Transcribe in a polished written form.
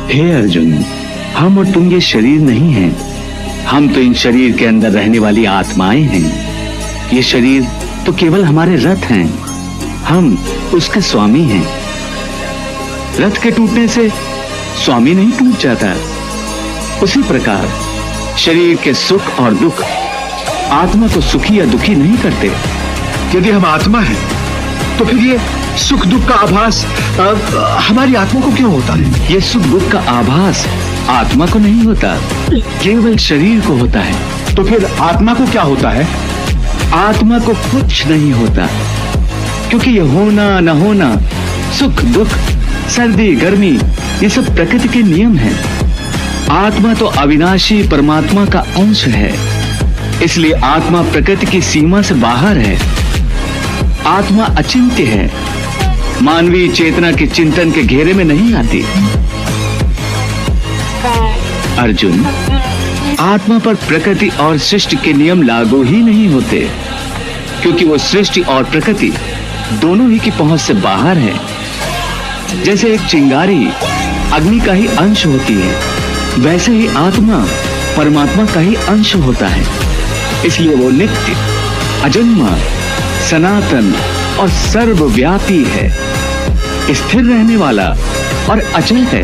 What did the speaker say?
हे अर्जुन, हम और तुम ये शरीर नहीं हैं। हम तो इन शरीर के अंदर रहने वाली आत्माएं हैं। ये शरीर तो केवल हमारे रथ हैं। हम उसके स्वामी हैं। रथ के टूटने से स्वामी नहीं टूट जाता। उसी प्रकार शरीर के सुख और दुख आत्मा को सुखी या दुखी नहीं करते। यदि हम आत्मा हैं, तो फिर ये सुख दुख का आभास हमारी आत्मा को क्यों होता है? ये सुख दुख का आभास आत्मा को नहीं होता, केवल शरीर को होता है। तो फिर आत्मा को क्या होता है? आत्मा को कुछ नहीं होता, क्योंकि ये होना न होना, सुख दुख, सर्दी गर्मी, ये सब प्रकृति के नियम हैं। आत्मा तो अविनाशी परमात्मा का अंश है, इसलिए आत्मा प्रकृति की सीमा से बाहर है। आत्मा अचिंत्य है, मानवीय चेतना के चिंतन के घेरे में नहीं आती। अर्जुन, आत्मा पर प्रकृति और सृष्टि के नियम लागू ही नहीं होते, क्योंकि वो सृष्टि और प्रकृति दोनों ही की पहुंच से बाहर है। जैसे एक चिंगारी अग्नि का ही अंश होती है, वैसे ही आत्मा परमात्मा का ही अंश होता है। इसलिए वो नित्य, अजन्मा, सनातन और सर्वव्यापी है, स्थिर रहने वाला और अचल है।